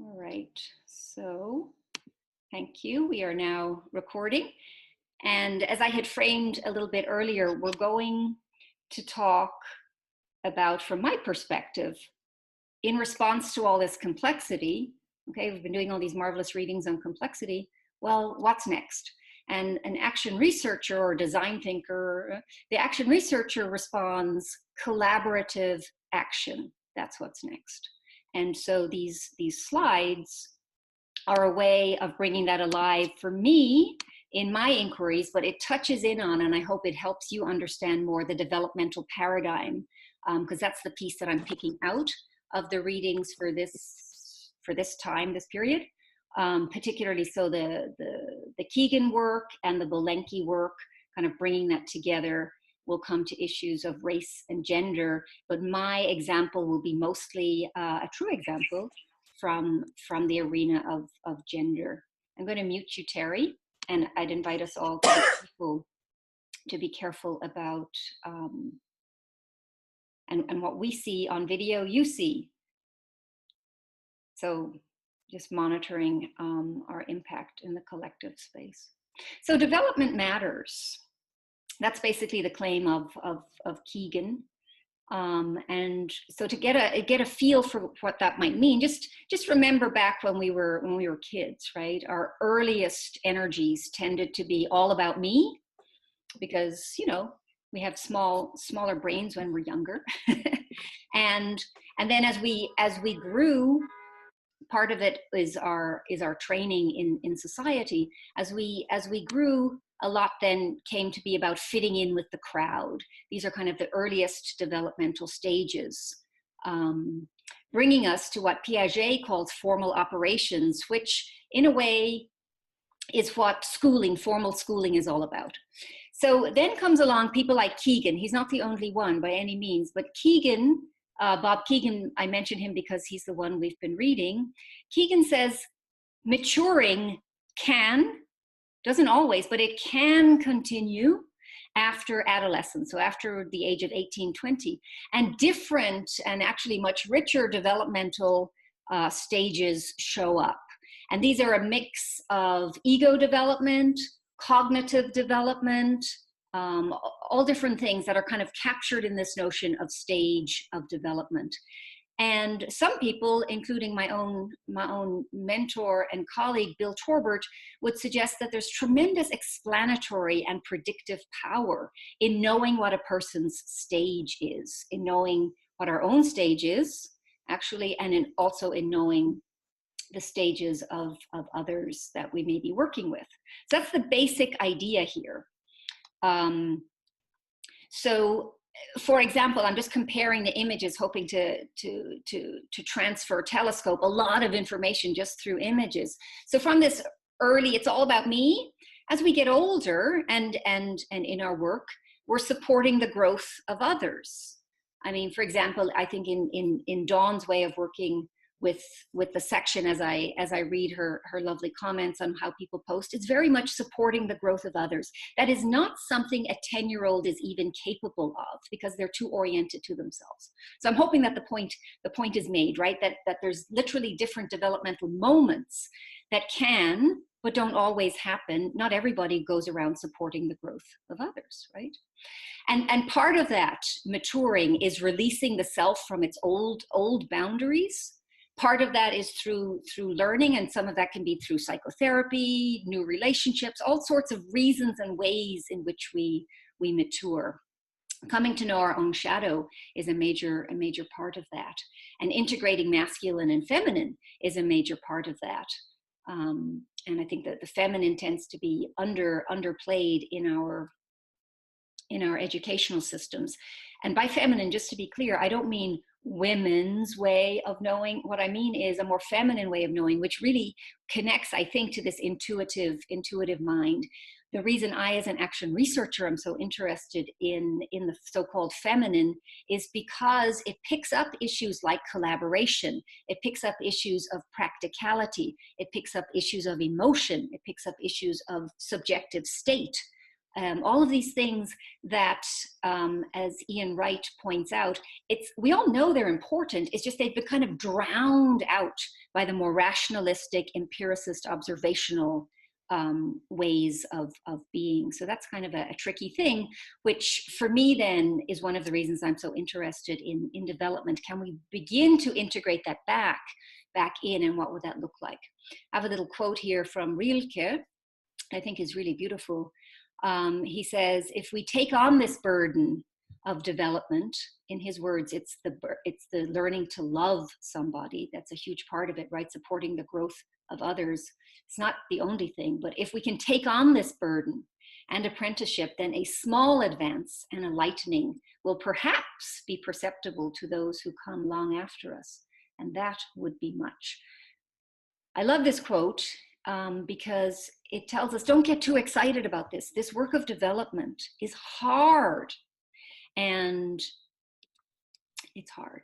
All right, so thank you. We are now recording. And as I had framed a little bit earlier, we're going to talk about, from my perspective, in response to all this complexity, okay, we've been doing all these marvelous readings on complexity. Well, what's next? And an action researcher or design thinker, the action researcher responds collaborative action. That's what's next. And so these slides are a way of bringing that alive for me in my inquiries, but it touches in on, and I hope it helps you understand more, the developmental paradigm, because that's the piece that I'm picking out of the readings for this time, this period, particularly so the Kegan work and the Belenky work, kind of bringing that together, will come to issues of race and gender, but my example will be mostly a true example from the arena of gender. I'm going to mute you, Terry, and I'd invite us all to be careful about and what we see on video, you see. So just monitoring our impact in the collective space. So development matters. That's basically the claim of Kegan. And so to get a feel for what that might mean, just remember back when we were kids, right? Our earliest energies tended to be all about me, because we have smaller brains when we're younger, and then as we grew, part of it is our training in society. As we grew, a lot then came to be about fitting in with the crowd. These are kind of the earliest developmental stages, bringing us to what Piaget calls formal operations, which in a way is what formal schooling is all about. So then comes along people like Kegan. He's not the only one by any means, but Kegan, Bob Kegan, I mentioned him because he's the one we've been reading. Kegan says maturing doesn't always, but it can continue after adolescence, so after the age of 18, 20, and different and actually much richer developmental stages show up. And these are a mix of ego development, cognitive development, all different things that are kind of captured in this notion of stage of development. And some people, including my own mentor and colleague, Bill Torbert, would suggest that there's tremendous explanatory and predictive power in knowing what a person's stage is, in knowing what our own stage is, actually, and also in knowing the stages of others that we may be working with. So that's the basic idea here. So, for example, I'm just comparing the images, hoping to transfer, telescope a lot of information just through images. So from this early, it's all about me. As we get older and in our work, we're supporting the growth of others. I mean, for example, I think in Dawn's way of working with the section, as I read her lovely comments on how people post, it's very much supporting the growth of others. That is not something a 10-year-old is even capable of, because they're too oriented to themselves. So I'm hoping that the point is made, right? That there's literally different developmental moments that can, but don't always happen. Not everybody goes around supporting the growth of others, right? And part of that maturing is releasing the self from its old boundaries. Part of that is through learning, and some of that can be through psychotherapy, new relationships, all sorts of reasons and ways in which we mature. Coming to know our own shadow is a major part of that, and integrating masculine and feminine is a major part of that. And I think that the feminine tends to be underplayed in our educational systems. And by feminine, just to be clear, I don't mean women's way of knowing. What I mean is a more feminine way of knowing, which really connects, I think, to this intuitive mind. The reason I, as an action researcher, am so interested in the so-called feminine is because it picks up issues like collaboration. It picks up issues of practicality. It picks up issues of emotion. It picks up issues of subjective state. all of these things that, as Ian Wright points out, we all know they're important. It's just they've been kind of drowned out by the more rationalistic, empiricist, observational ways of being. So that's kind of a tricky thing, which for me then is one of the reasons I'm so interested in development. Can we begin to integrate that back in, and what would that look like? I have a little quote here from Rilke, I think is really beautiful. He says, if we take on this burden of development, in his words, it's the learning to love somebody. That's a huge part of it, right? Supporting the growth of others. It's not the only thing, but if we can take on this burden and apprenticeship, then a small advance and a lightening will perhaps be perceptible to those who come long after us. And that would be much. I love this quote because it tells us, don't get too excited about this. This work of development is hard, and it's hard.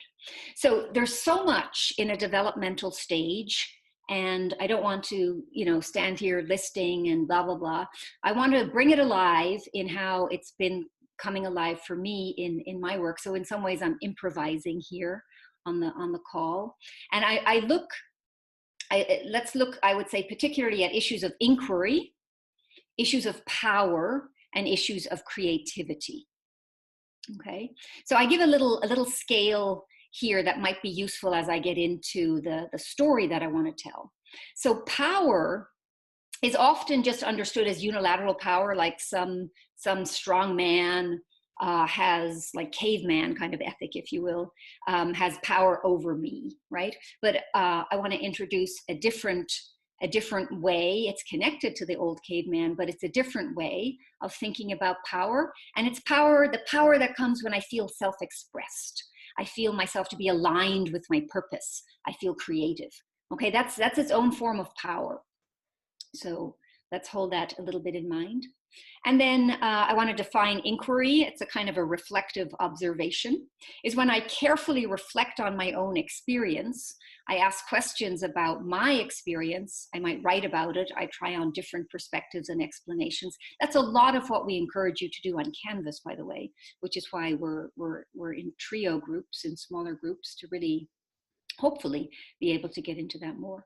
So there's so much in a developmental stage, and I don't want to, stand here listing and blah, blah, blah. I want to bring it alive in how it's been coming alive for me in my work. So in some ways I'm improvising here on the call. And let's look, I would say, particularly at issues of inquiry, issues of power, and issues of creativity. Okay, so I give a little scale here that might be useful as I get into the story that I want to tell. So power is often just understood as unilateral power, like some strong man has, like caveman kind of ethic, if you will, has power over me, right? But I want to introduce a different way. It's connected to the old caveman, but it's a different way of thinking about power. And it's the power that comes when I feel self-expressed. I feel myself to be aligned with my purpose. I feel creative. Okay, that's its own form of power. So let's hold that a little bit in mind. And then I want to define inquiry. It's a kind of a reflective observation. Is when I carefully reflect on my own experience. I ask questions about my experience. I might write about it. I try on different perspectives and explanations. That's a lot of what we encourage you to do on Canvas, by the way, which is why we're in trio groups, in smaller groups, to really hopefully be able to get into that more.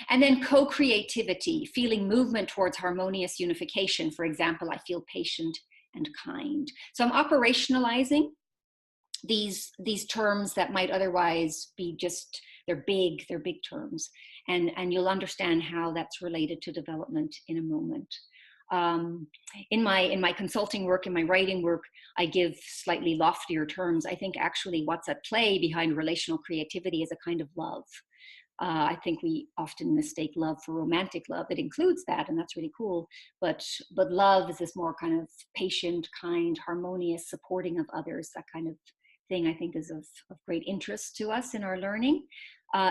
And then co-creativity, feeling movement towards harmonious unification. For example, I feel patient and kind. So I'm operationalizing these terms that might otherwise be just, they're big terms. And you'll understand how that's related to development in a moment. In my consulting work, in my writing work, I give slightly loftier terms. I think actually what's at play behind relational creativity is a kind of love. I think we often mistake love for romantic love. It includes that, and that's really cool. But love is this more kind of patient, kind, harmonious, supporting of others. That kind of thing I think is of great interest to us in our learning.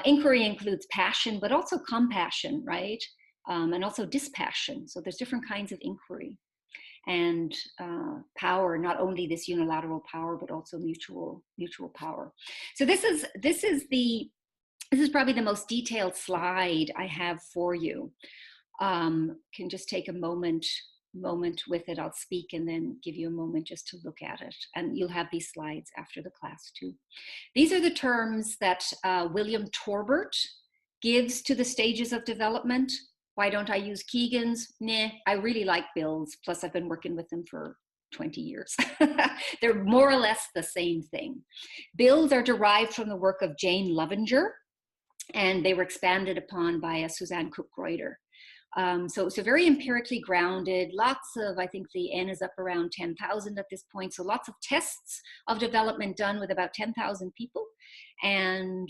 Inquiry includes passion, but also compassion, right? And also dispassion. So there's different kinds of inquiry. And power, not only this unilateral power, but also mutual power. So this is probably the most detailed slide I have for you. Can just take a moment with it. I'll speak and then give you a moment just to look at it. And you'll have these slides after the class too. These are the terms that William Torbert gives to the stages of development. Why don't I use Kegan's? Nah, I really like Bill's. Plus I've been working with them for 20 years. They're more or less the same thing. Bill's are derived from the work of Jane Lovinger, and they were expanded upon by Suzanne Cook-Reuter. So very empirically grounded, lots of, I think the N is up around 10,000 at this point. So lots of tests of development done with about 10,000 people, and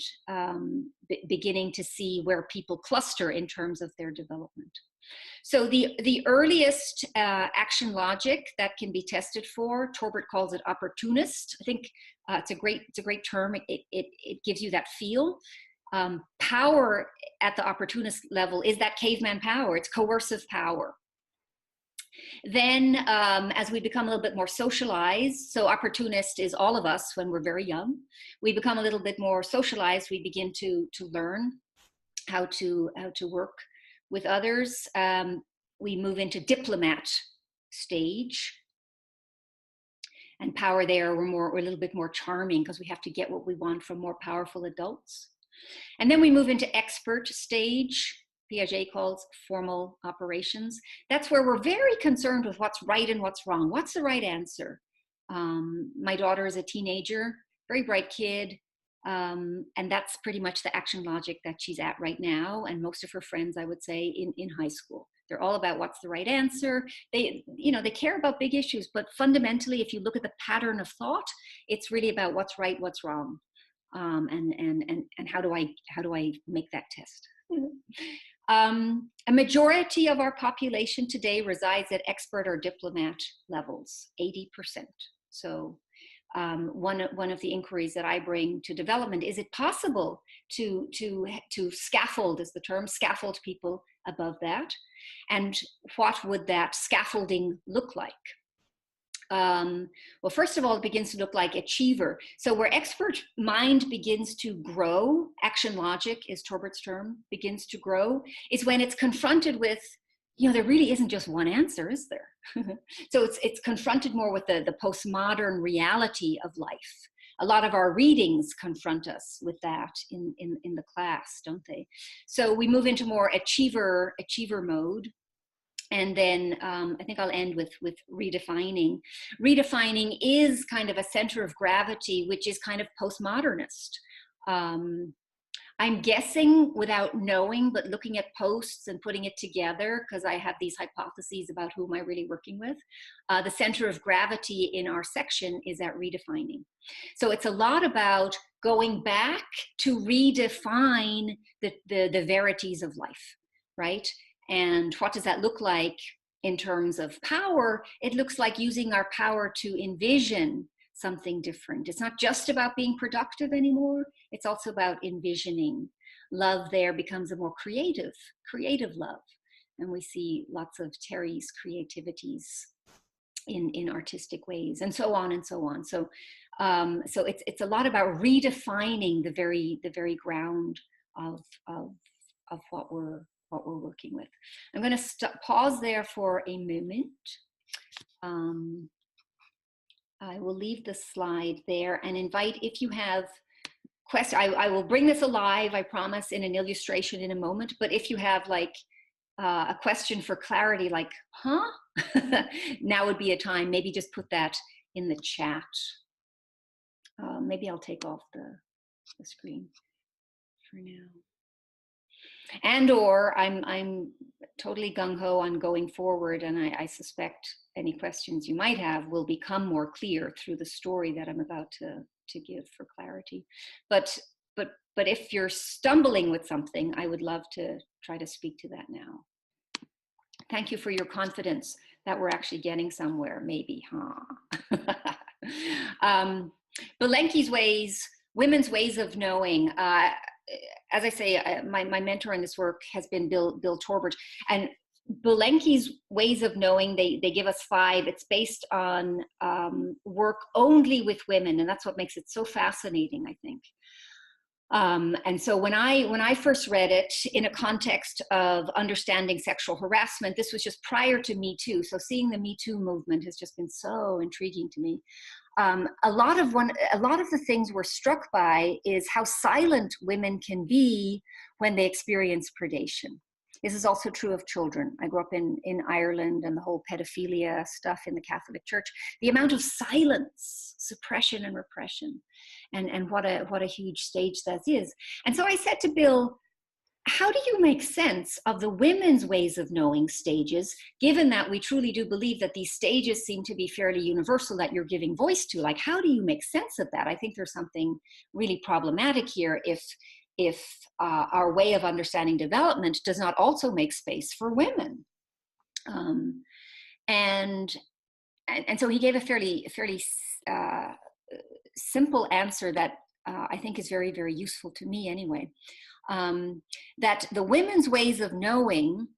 beginning to see where people cluster in terms of their development. So the earliest action logic that can be tested for, Torbert calls it opportunist. I think it's a great term. It gives you that feel. Power at the opportunist level is that caveman power. It's coercive power. Then as we become a little bit more socialized, so opportunist is all of us when we're very young. We become a little bit more socialized. We begin to learn how to work with others. We move into diplomat stage. And power there, we're a little bit more charming because we have to get what we want from more powerful adults. And then we move into expert stage. Piaget calls formal operations. That's where we're very concerned with what's right and what's wrong. What's the right answer? My daughter is a teenager, very bright kid. And that's pretty much the action logic that she's at right now. And most of her friends, I would say, in high school. They're all about what's the right answer. They care about big issues, but fundamentally, if you look at the pattern of thought, it's really about what's right, what's wrong. And how do I make that test? A majority of our population today resides at expert or diplomat levels, 80%. So one of the inquiries that I bring to development, is it possible to scaffold, is the term, scaffold people above that? And what would that scaffolding look like? Well, first of all, it begins to look like achiever. So where expert mind begins to grow, action logic is Torbert's term, begins to grow, is when it's confronted with, there really isn't just one answer, is there? So it's confronted more with the postmodern reality of life. A lot of our readings confront us with that in the class, don't they? So we move into more achiever mode. And then I think I'll end with redefining. Redefining is kind of a center of gravity, which is kind of postmodernist. I'm guessing without knowing, but looking at posts and putting it together, because I have these hypotheses about who am I really working with. The center of gravity in our section is at redefining. So it's a lot about going back to redefine the verities of life, right? And what does that look like in terms of power? It looks like using our power to envision something different. It's not just about being productive anymore. It's also about envisioning. Love there becomes a more creative love. And we see lots of Terry's creativities in artistic ways, and so on and so on. So it's a lot about redefining the very ground of what we're working with. I'm going to pause there for a moment. I will leave the slide there and invite, if you have questions, I will bring this alive, I promise, in an illustration in a moment. But if you have like a question for clarity, like, huh? Now would be a time, maybe just put that in the chat. Maybe I'll take off the screen for now. And or I'm totally gung-ho on going forward, and I suspect any questions you might have will become more clear through the story that I'm about to give for clarity. But if you're stumbling with something, I would love to try to speak to that now. Thank you for your confidence that we're actually getting somewhere, maybe, huh? Belenky's ways, women's ways of knowing. As I say, my mentor in this work has been Bill Torbert, and Belenky's ways of knowing, they give us 5. It's based on work only with women, and that's what makes it so fascinating, I think. And so when I first read it in a context of understanding sexual harassment, this was just prior to Me Too. So seeing the Me Too movement has just been so intriguing to me. A lot of the things we're struck by is how silent women can be when they experience predation. This is also true of children. I grew up in Ireland, and the whole pedophilia stuff in the Catholic Church. The amount of silence, suppression and repression, and what a huge stage that is. And so I said to Bill, how do you make sense of the women's ways of knowing stages, given that we truly do believe that these stages seem to be fairly universal that you're giving voice to? Like, how do you make sense of that? I think there's something really problematic here if our way of understanding development does not also make space for women. And so he gave a fairly simple answer that I think is very, very useful to me anyway. That the women's ways of knowing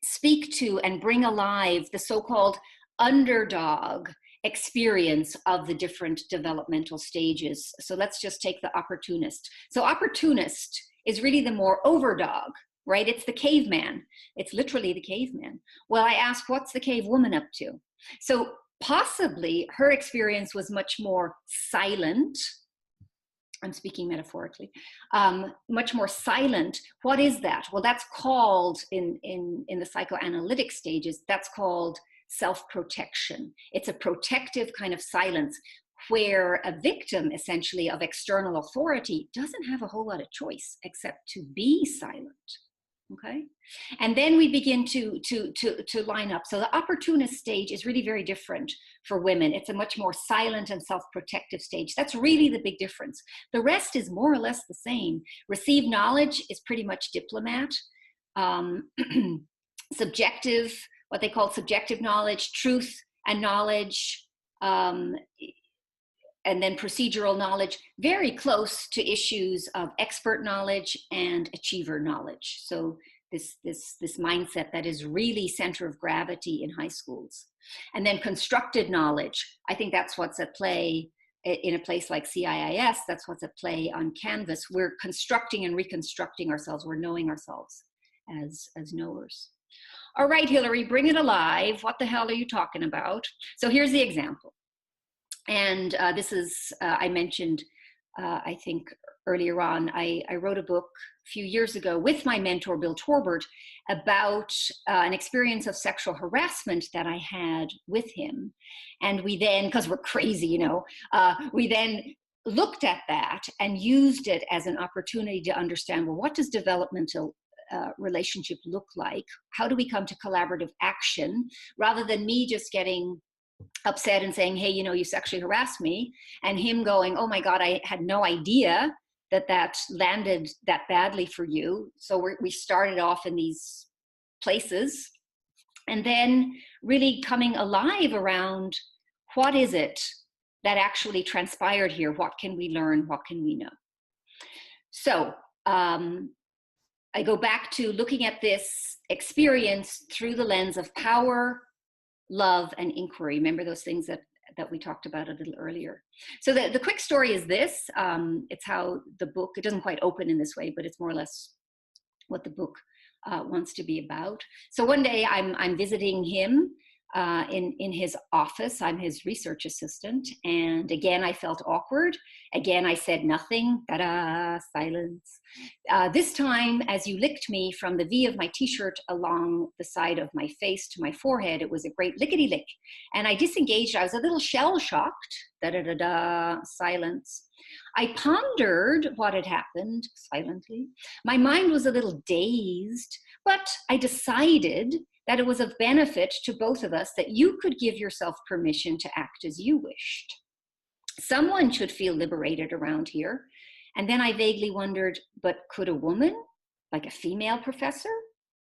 speak to and bring alive the so-called underdog experience of the different developmental stages. So let's just take the opportunist. So opportunist is really the more overdog, right? It's the caveman. It's literally the caveman. Well, I ask, what's the cave woman up to? So possibly her experience was much more silent. I'm speaking metaphorically, much more silent. What is that? Well, that's called in the psychoanalytic stages, that's called self-protection. It's a protective kind of silence where a victim essentially of external authority doesn't have a whole lot of choice except to be silent. Okay, and then we begin to line up. So the opportunist stage is really very different for women. It's a much more silent and self-protective stage. That's really the big difference. The rest is more or less the same. Received knowledge is pretty much diplomat. Subjective, what they call subjective knowledge, truth and knowledge, and then procedural knowledge, very close to issues of expert knowledge and achiever knowledge. So this mindset that is really center of gravity in high schools. And then constructed knowledge, I think that's what's at play in a place like CIIS, that's what's at play on Canvas. We're constructing and reconstructing ourselves, we're knowing ourselves as knowers. All right, Hilary, bring it alive. What the hell are you talking about? So here's the example. And this is, I mentioned, I think earlier on, I wrote a book a few years ago with my mentor, Bill Torbert, about an experience of sexual harassment that I had with him. And we then, because we're crazy, you know, we then looked at that and used it as an opportunity to understand, well, what does developmental relationship look like? How do we come to collaborative action rather than me just getting upset and saying, hey, you know, you sexually harassed me, and him going, oh my God, I had no idea that landed that badly for you. So we started off in these places, and then really coming alive around what is it that actually transpired here? What can we learn? What can we know? So I go back to looking at this experience through the lens of power, love, and inquiry. Remember those things that we talked about a little earlier. So the quick story is this. It's how the book, it doesn't quite open in this way, but it's more or less what the book wants to be about. So one day I'm visiting him in his office. I'm his research assistant. And again, I felt awkward. Again, I said nothing. Ta-da, silence. This time, as you licked me from the V of my t-shirt along the side of my face to my forehead, it was a great lickety lick. And I disengaged. I was a little shell-shocked. Da-da-da-da, silence. I pondered what had happened silently. My mind was a little dazed, but I decided that it was of benefit to both of us that you could give yourself permission to act as you wished. Someone should feel liberated around here. And then I vaguely wondered, but could a woman, like a female professor?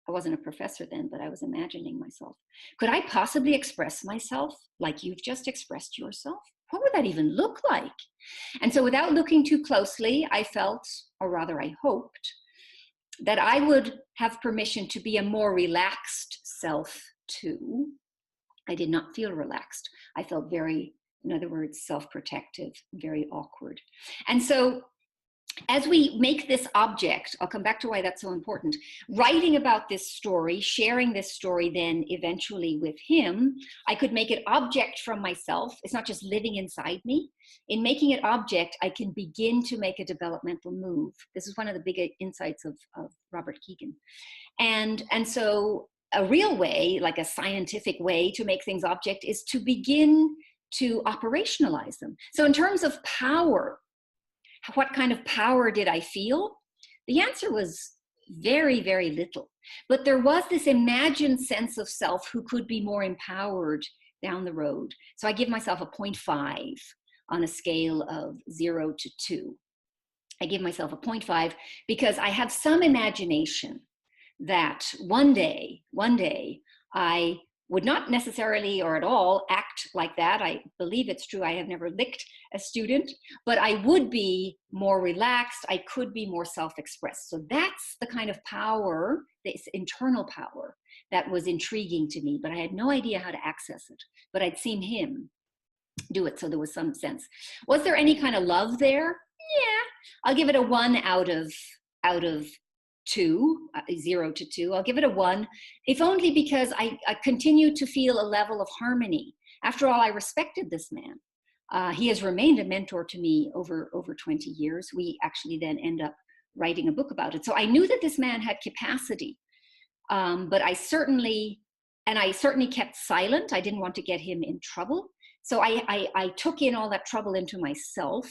I wasn't a professor then, but I was imagining myself. Could I possibly express myself like you've just expressed yourself? What would that even look like? And so without looking too closely, I felt, or rather I hoped, that I would have permission to be a more relaxed self too. I did not feel relaxed. I felt very, in other words, self-protective, very awkward. And so as we make this object, I'll come back to why that's so important, writing about this story, sharing this story then eventually with him, I could make it object from myself. It's not just living inside me. In making it object, I can begin to make a developmental move. This is one of the big insights of Robert Kegan. And so a real way, like a scientific way to make things object, is to begin to operationalize them. So in terms of power, what kind of power did I feel? The answer was very, very little. But there was this imagined sense of self who could be more empowered down the road. So I give myself a 0.5 on a scale of 0 to 2. I give myself a 0.5 because I have some imagination that one day, I would not necessarily or at all act like that. I believe it's true. I have never licked a student, but I would be more relaxed. I could be more self-expressed. So that's the kind of power, this internal power, that was intriguing to me, but I had no idea how to access it. But I'd seen him do it, so there was some sense. Was there any kind of love there? Yeah, I'll give it a 1 out of 2, 0 to 2. I'll give it a 1, if only because I continue to feel a level of harmony. After all, I respected this man. He has remained a mentor to me over 20 years. We actually then end up writing a book about it. So I knew that this man had capacity, but I certainly kept silent. I didn't want to get him in trouble. So I took in all that trouble into myself.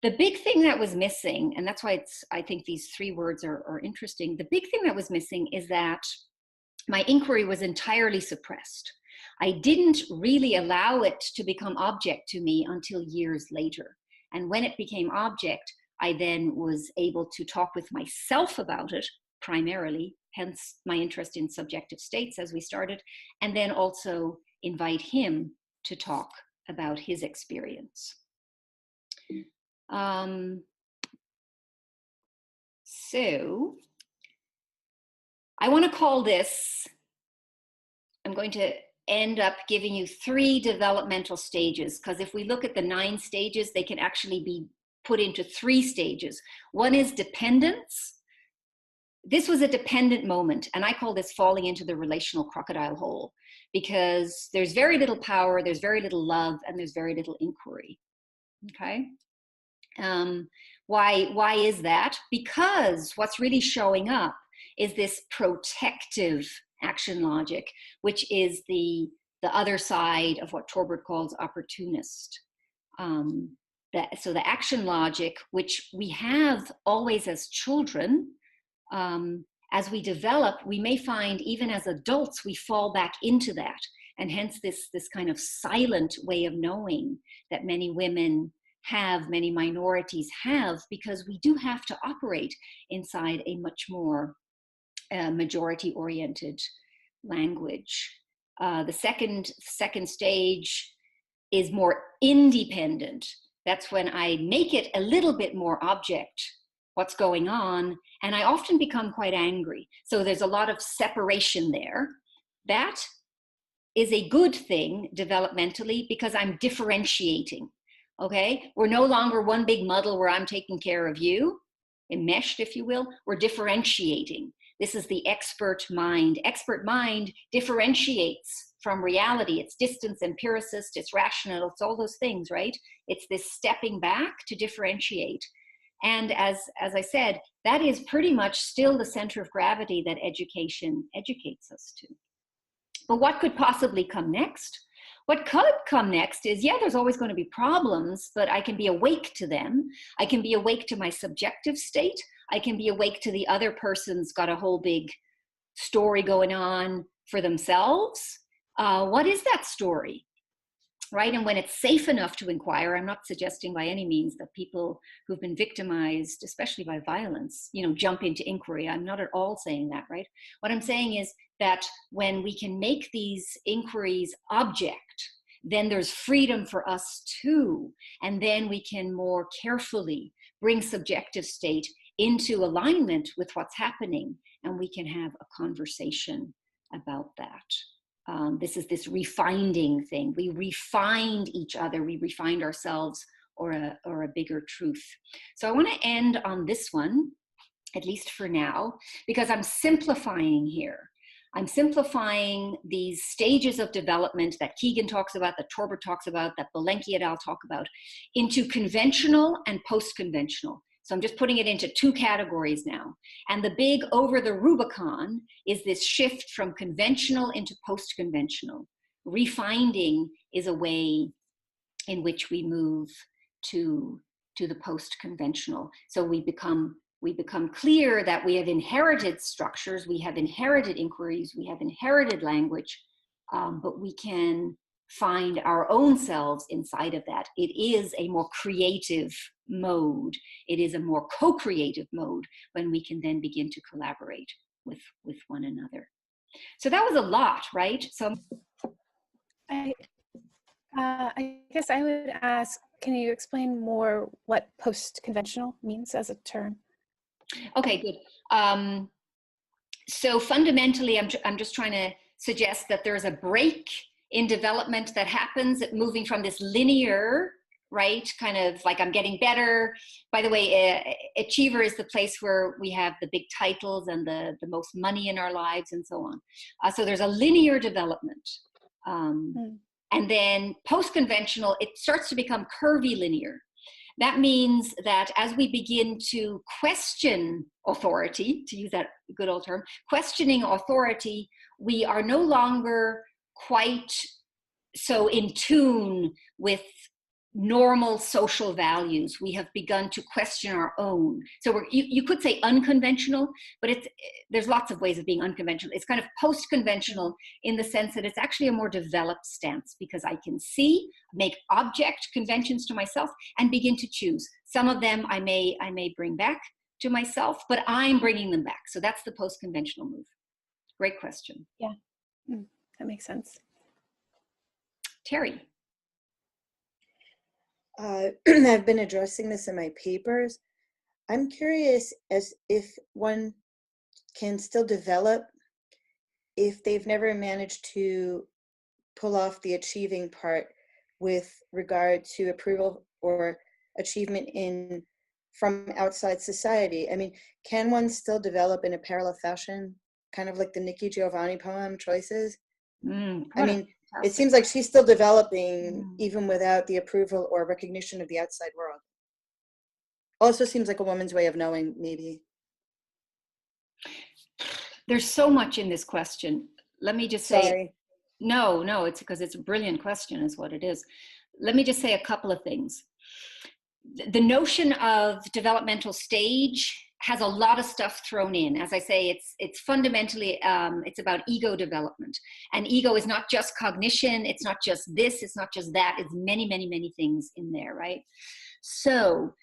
The big thing that was missing, and that's why I think these 3 words are interesting. The big thing that was missing is that my inquiry was entirely suppressed. I didn't really allow it to become object to me until years later. And when it became object, I then was able to talk with myself about it primarily, hence my interest in subjective states as we started, and then also invite him to talk about his experience. So I want to call this, I'm going to end up giving you 3 developmental stages, because if we look at the 9 stages, they can actually be put into 3 stages. One is dependence. This was a dependent moment, and I call this falling into the relational crocodile hole, because there's very little power, there's very little love, and there's very little inquiry. Okay? Why is that? Because what's really showing up is this protective action logic, which is the other side of what Torbert calls opportunist. So the action logic, which we have always as children, as we develop, we may find even as adults, we fall back into that. And hence this kind of silent way of knowing that many women have, many minorities have, because we do have to operate inside a much more majority-oriented language. The second stage is more independent. That's when I make it a little bit more object, what's going on, and I often become quite angry. So there's a lot of separation there. That is a good thing developmentally because I'm differentiating. Okay, we're no longer one big muddle where I'm taking care of you, enmeshed, if you will. We're differentiating. This is the expert mind. Expert mind differentiates from reality. It's distance, empiricist, it's rational, it's all those things, right? It's this stepping back to differentiate. And as I said, that is pretty much still the center of gravity that education educates us to. But what could possibly come next? What could come next is, yeah, there's always going to be problems, but I can be awake to them. I can be awake to my subjective state. I can be awake to the other person's got a whole big story going on for themselves. What is that story? Right? And when it's safe enough to inquire, I'm not suggesting by any means that people who've been victimized, especially by violence, jump into inquiry. I'm not at all saying that, right? What I'm saying is that when we can make these inquiries object, then there's freedom for us too. And then we can more carefully bring subjective state into alignment with what's happening, and we can have a conversation about that. This is this refining thing. We refined each other, we refined ourselves, or a bigger truth. So I want to end on this one, at least for now, because I'm simplifying here. I'm simplifying these stages of development that Kegan talks about, that Torbert talks about, that Belenky et al. Talk about, into conventional and post-conventional. So I'm just putting it into 2 categories now. And the big over the Rubicon is this shift from conventional into post-conventional. Refinding is a way in which we move to the post-conventional. So we become clear that we have inherited structures, we have inherited inquiries, we have inherited language, but we can find our own selves inside of that. It is a more creative mode. It is a more co-creative mode when we can then begin to collaborate with one another. So that was a lot, right? So I guess I would ask, can you explain more what post-conventional means as a term? Okay, good. So fundamentally, I'm just trying to suggest that there's a break in development that happens at moving from this linear right? Kind of like I'm getting better. By the way, achiever is the place where we have the big titles and the most money in our lives and so on. So there's a linear development. And then post-conventional, it starts to become curvilinear. That means that as we begin to question authority, to use that good old term, questioning authority, we are no longer quite so in tune with normal social values. We have begun to question our own. So you could say unconventional, but there's lots of ways of being unconventional. It's kind of post-conventional in the sense that it's actually a more developed stance, because I can see, make object conventions to myself and begin to choose. Some of them I may bring back to myself, but I'm bringing them back. So that's the post-conventional move. Great question. Yeah, that makes sense. Terry. I've been addressing this in my papers. I'm curious as if one can still develop if they've never managed to pull off the achieving part with regard to approval or achievement from outside society. I mean, can one still develop in a parallel fashion, kind of like the Nikki Giovanni poem Choices? I mean, it seems like she's still developing even without the approval or recognition of the outside world. Also seems like a woman's way of knowing, maybe. There's so much in this question. Let me just say, Sorry. No, it's because it's a brilliant question is what it is. Let me just say a couple of things. The notion of developmental stage has a lot of stuff thrown in. As I say, it's fundamentally, it's about ego development. And ego is not just cognition, it's not just this, it's not just that, it's many, many, many things in there, right? So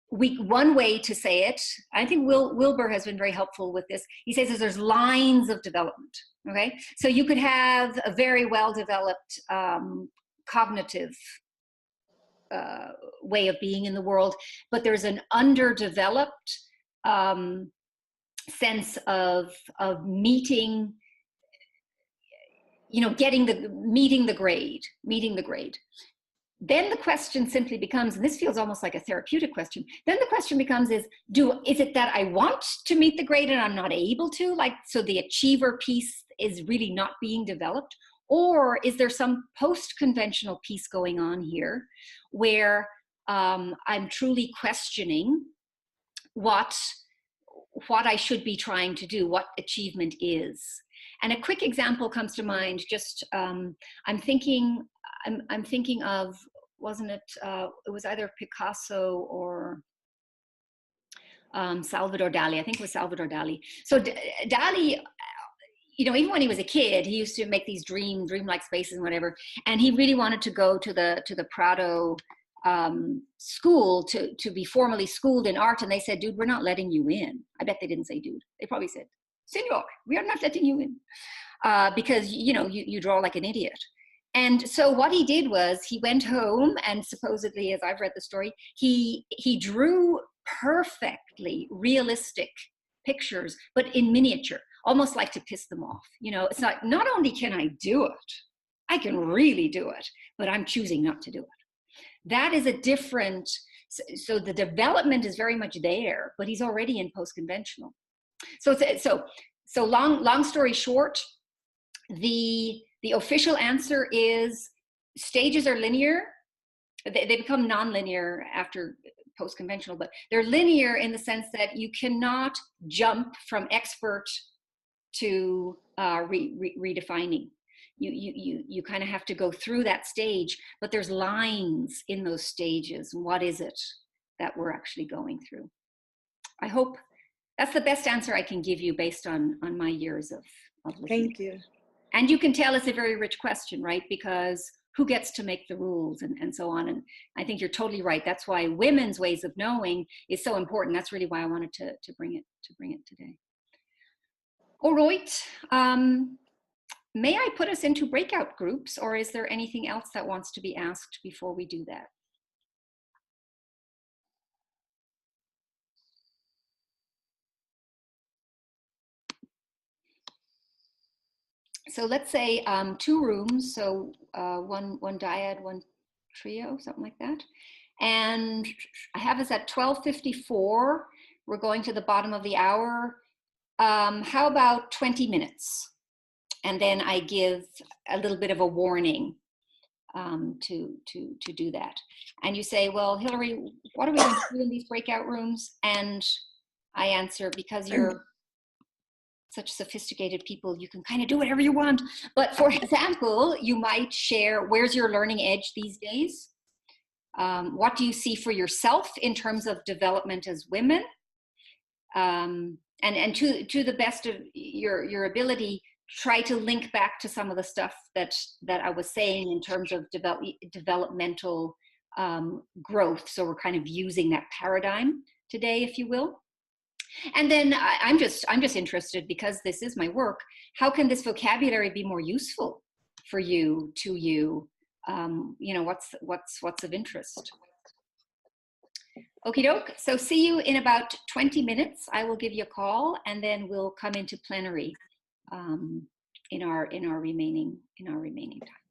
one way to say it, I think Wilbur has been very helpful with this. He says there's lines of development, okay? So you could have a very well-developed cognitive way of being in the world, but there's an underdeveloped sense of meeting, meeting the grade. Then the question simply becomes, and this feels almost like a therapeutic question, then the question becomes is it that I want to meet the grade and I'm not able to? So the achiever piece is really not being developed? Or is there some post-conventional piece going on here where I'm truly questioning what I should be trying to do, what achievement is? And a quick example comes to mind. Just I'm thinking of, wasn't it? It was either Picasso or Salvador Dali. I think it was Salvador Dali. So Dali, even when he was a kid, he used to make these dreamlike spaces and whatever. And he really wanted to go to the Prado school to be formally schooled in art. And they said, dude, we're not letting you in. I bet they didn't say dude. They probably said, senor, we are not letting you in. Because, you draw like an idiot. And so what he did was he went home and supposedly, as I've read the story, he drew perfectly realistic pictures, but in miniature, almost like to piss them off. It's not only can I do it, I can really do it, but I'm choosing not to do it. That is a different, so the development is very much there, but he's already in post-conventional. So long story short, the official answer is stages are linear. They become non-linear after post-conventional, but they're linear in the sense that you cannot jump from expert to redefining. You kind of have to go through that stage, but there's lines in those stages. What is it that we're actually going through? I hope that's the best answer I can give you based on my years of looking. Thank you. And you can tell it's a very rich question, right? Because who gets to make the rules and so on. And I think you're totally right. That's why women's ways of knowing is so important. That's really why I wanted to bring it today. All right. May I put us into breakout groups, or is there anything else that wants to be asked before we do that? So let's say 2 rooms, so one dyad, one trio, something like that. And I have us at 12:54. We're going to the bottom of the hour. How about 20 minutes? And then I give a little bit of a warning to do that. And you say, well, Hilary, what are we going to do in these breakout rooms? And I answer, because you're such sophisticated people, you can kind of do whatever you want. But for example, you might share, where's your learning edge these days? What do you see for yourself in terms of development as women? And to the best of your ability, try to link back to some of the stuff that I was saying in terms of developmental growth. So we're kind of using that paradigm today, if you will. And then I'm just interested, because this is my work. How can this vocabulary be more useful for you, to you? You know, what's of interest? Okie doke. So see you in about 20 minutes. I will give you a call, and then we'll come into plenary in our remaining time.